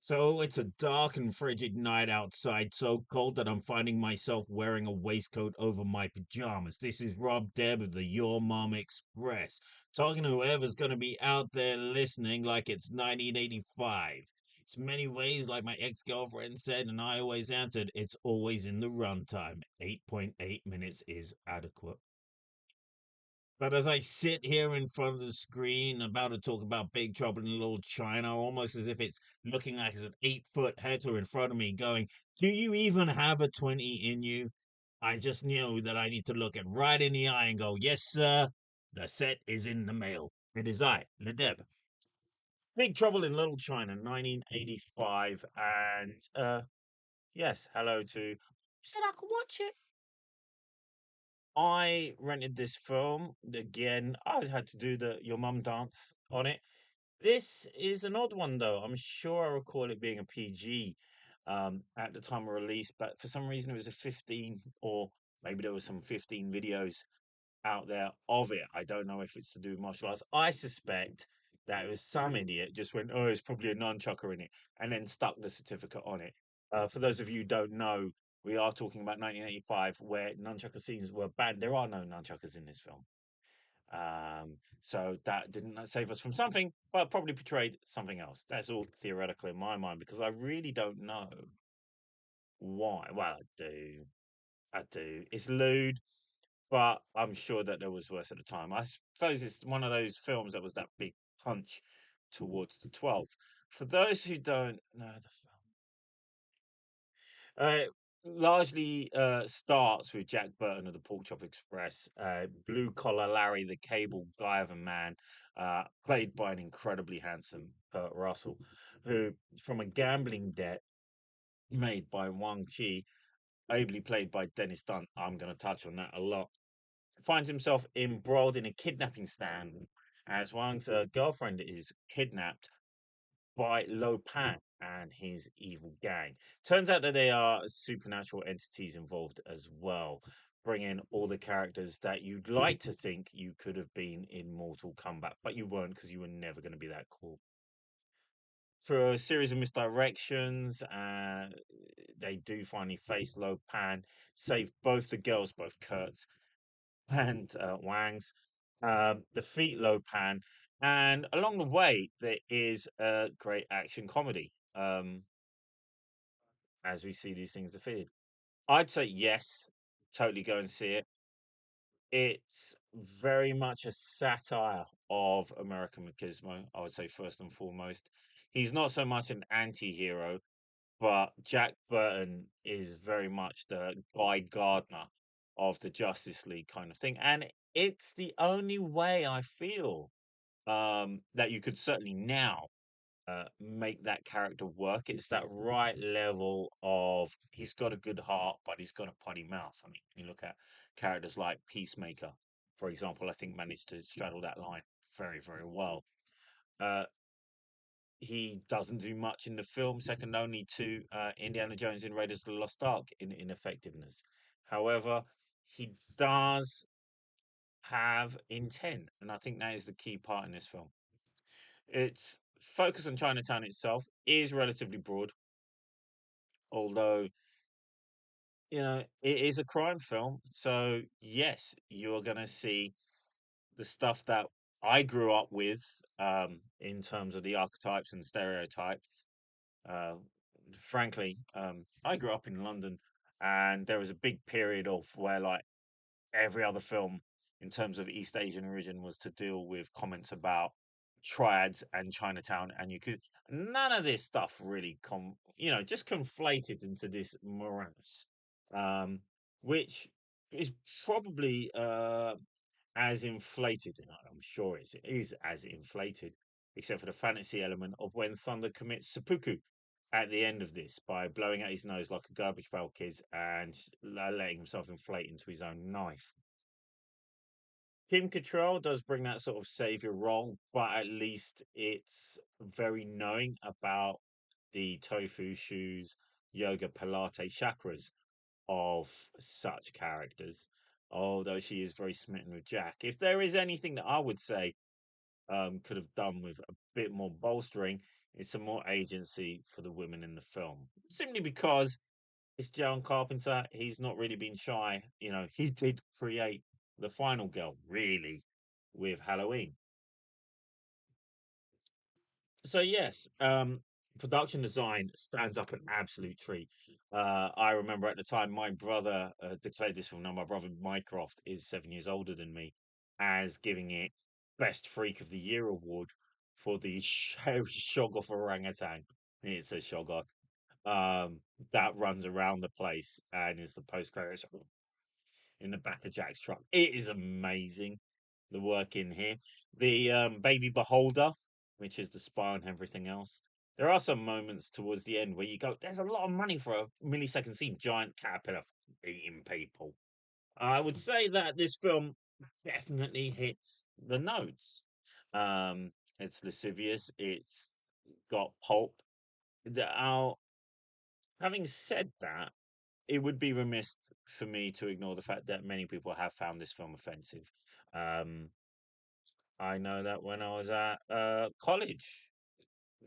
So it's a dark and frigid night outside, so cold that I'm finding myself wearing a waistcoat over my pajamas. This is Rob Deb of the Your Mom Express, talking to whoever's going to be out there listening like it's 1985. It's many ways, like my ex-girlfriend said, and I always answered, it's always in the runtime. 8.8 minutes is adequate. But as I sit here in front of the screen about to talk about Big Trouble in Little China, almost as if it's looking like it's an 8 foot heckler in front of me going, do you even have a 20 in you? I just knew that I need to look it right in the eye and go, yes, sir, the set is in the mail. It is I, Ledeb. Big Trouble in Little China, 1985. And yes, hello to. Said I could watch it. I rented this film again. I had to do the your mum dance on it. This is an odd one though. I'm sure I recall it being a PG at the time of release, but for some reason it was a 15, or maybe there was some 15 videos out there of it. I don't know if it's to do with martial arts. I suspect that it was some idiot just went, oh, it's probably a nunchucker in it, and then stuck the certificate on it. For those of you who don't know, we are talking about 1985, where nunchucker scenes were banned. There are no nunchuckers in this film. So that didn't save us from something, but probably portrayed something else. That's all theoretical in my mind because I really don't know why. Well, I do. I do. It's lewd, but I'm sure that there was worse at the time. I suppose it's one of those films that was that big punch towards the 12th. For those who don't know the film, largely starts with Jack Burton of the Pork Chop Express, blue collar Larry, the cable guy of a man, played by an incredibly handsome Kurt Russell, who, from a gambling debt made by Wang Chi, ably played by Dennis Dunn. I'm going to touch on that a lot, finds himself embroiled in a kidnapping stand as Wang's girlfriend is kidnapped by Lo Pan and his evil gang. Turns out that they are supernatural entities involved as well, bringing all the characters that you'd like to think you could have been in Mortal Kombat, but you weren't because you were never going to be that cool. Through a series of misdirections, they do finally face Lo Pan, save both the girls, both Kurt's and Wang's, defeat Lo Pan, and along the way there is a great action comedy as we see these things defeated. I'd say yes, totally go and see it. It's very much a satire of American machismo, I would say first and foremost. He's not so much an anti-hero, but Jack Burton is very much the Guy Gardner of the Justice League kind of thing. And it's the only way I feel that you could certainly now make that character work. It's that right level of he's got a good heart, but he's got a potty mouth. I mean, you look at characters like Peacemaker, for example, I think managed to straddle that line very, very well. Uh, he doesn't do much in the film, second only to Indiana Jones in Raiders of the Lost Ark in effectiveness. However, he does have intent, and I think that is the key part in this film. Its focus on Chinatown itself is relatively broad, although it is a crime film. So yes, you're going to see the stuff that I grew up with in terms of the archetypes and stereotypes. Uh, Frankly, I grew up in London, and there was a big period of where like every other film in terms of East Asian origin was to deal with comments about triads and Chinatown, and you could none of this stuff really just conflated into this morass, um, which is probably as inflated, and I'm sure it is as inflated, except for the fantasy element of when Thunder commits seppuku at the end of this by blowing out his nose like a garbage pail kid and letting himself inflate into his own knife. Kim Cattrall does bring that sort of savior role, but at least it's very knowing about the tofu shoes, yoga, Pilates chakras of such characters. Although she is very smitten with Jack. If there is anything that I would say could have done with a bit more bolstering is some more agency for the women in the film. Simply because it's John Carpenter, he's not really been shy. You know, he did create the final girl, really, with Halloween. So yes, production design stands up an absolute treat. I remember at the time my brother declared this film. Now my brother Mycroft is 7 years older than me, as giving it best freak of the year award for the Shoggoth orangutan. It's a Shoggoth um, that runs around the place and is the post credits in the back of Jack's truck. It is amazing, the work in here. The baby beholder, which is the spy and everything else. There are some moments towards the end where you go, "There's a lot of money for a millisecond scene." Giant caterpillar eating people. I would say that this film definitely hits the notes. Um, it's lascivious. It's got pulp. Now, having said that, it would be remiss for me to ignore the fact that many people have found this film offensive. Um, I know that when I was at college,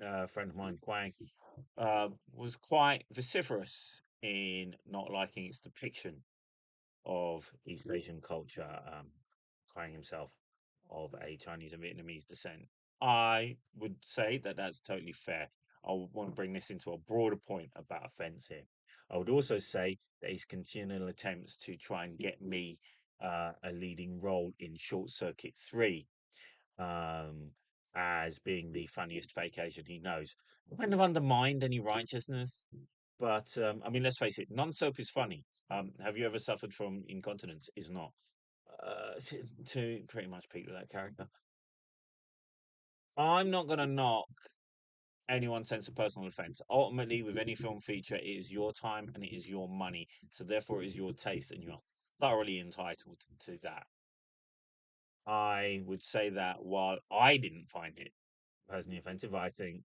a friend of mine, Quang, was quite vociferous in not liking its depiction of East Asian culture, Quang himself of a Chinese and Vietnamese descent. I would say that that's totally fair. I would want to bring this into a broader point about offence here. I would also say that his continual attempts to try and get me a leading role in Short Circuit 3 um, as being the funniest fake Asian he knows kind of undermined any righteousness. But I mean, let's face it, non-soap is funny. Have you ever suffered from incontinence? Is not. To pretty much peak with that character. I'm not going to knock anyone's sense of personal offense. Ultimately, with any film feature, it is your time and it is your money. So therefore, it is your taste, and you're thoroughly entitled to that. I would say that while I didn't find it personally offensive, I think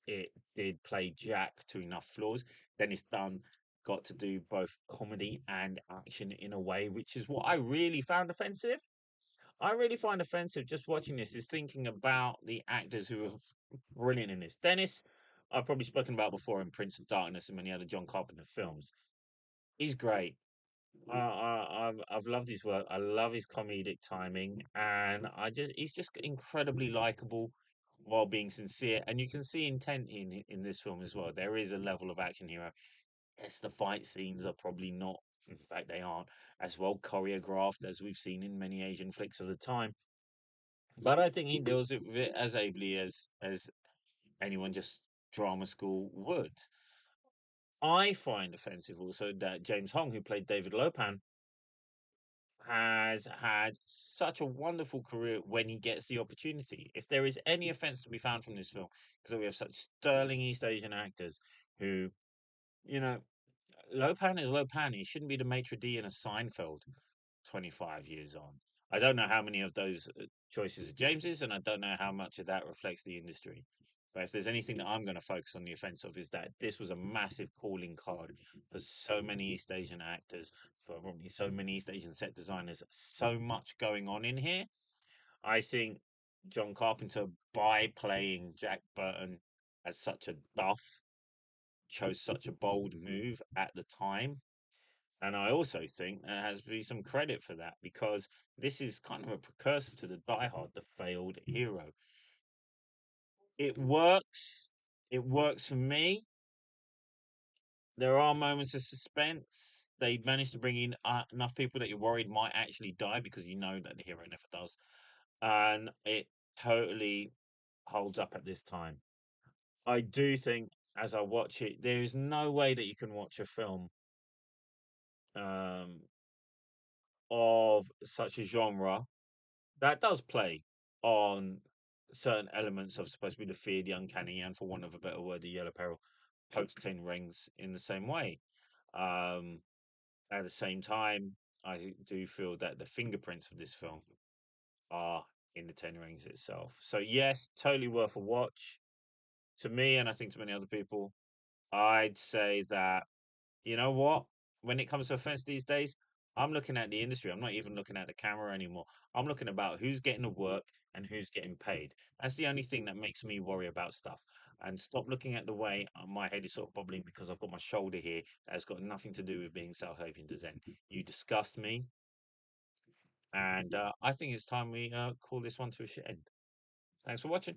it did play Jack to enough flaws. Dennis Dunn got to do both comedy and action in a way which is what I really found offensive. I really find offensive just watching this is thinking about the actors who are brilliant in this. Dennis, I've probably spoken about before in Prince of Darkness and many other John Carpenter films. He's great. I've loved his work. I love his comedic timing, and he's just incredibly likable while being sincere. And you can see intent in this film as well. There is a level of action here. Yes, the fight scenes are probably not, in fact, they aren't as well choreographed as we've seen in many Asian flicks of the time. But I think he deals with it as ably as anyone just drama school would. I find offensive also that James Hong, who played David Lopan, has had such a wonderful career when he gets the opportunity. If there is any offense to be found from this film, because we have such sterling East Asian actors who, you know, Lopan is Lopan. He shouldn't be the maitre d' in a Seinfeld 25 years on. I don't know how many of those choices are James's, and I don't know how much of that reflects the industry. But if there's anything that I'm going to focus on the offense of, is that this was a massive calling card for so many East Asian actors, for probably so many East Asian set designers, so much going on in here. I think John Carpenter, by playing Jack Burton as such a duff, chose such a bold move at the time. And I also think there has to be some credit for that because this is kind of a precursor to the Die Hard, the failed hero. It works. It works for me. There are moments of suspense. They managed to bring in enough people that you're worried might actually die because you know that the hero never does. And it totally holds up at this time. I do think as I watch it, there is no way that you can watch a film um, of such a genre that does play on certain elements of supposed to be the fear, the uncanny, and for want of a better word, the yellow peril, pokes Ten Rings in the same way. Um, at the same time, I do feel that the fingerprints of this film are in the Ten Rings itself. So yes, totally worth a watch. To me, and I think to many other people, I'd say that you know what? When it comes to offense these days, I'm looking at the industry. I'm not even looking at the camera anymore. I'm looking about who's getting the work and who's getting paid. That's the only thing that makes me worry about stuff. And stop looking at the way my head is sort of bobbling because I've got my shoulder here. That's got nothing to do with being South Asian descent. You disgust me, and I think it's time we call this one to a end. Thanks for watching.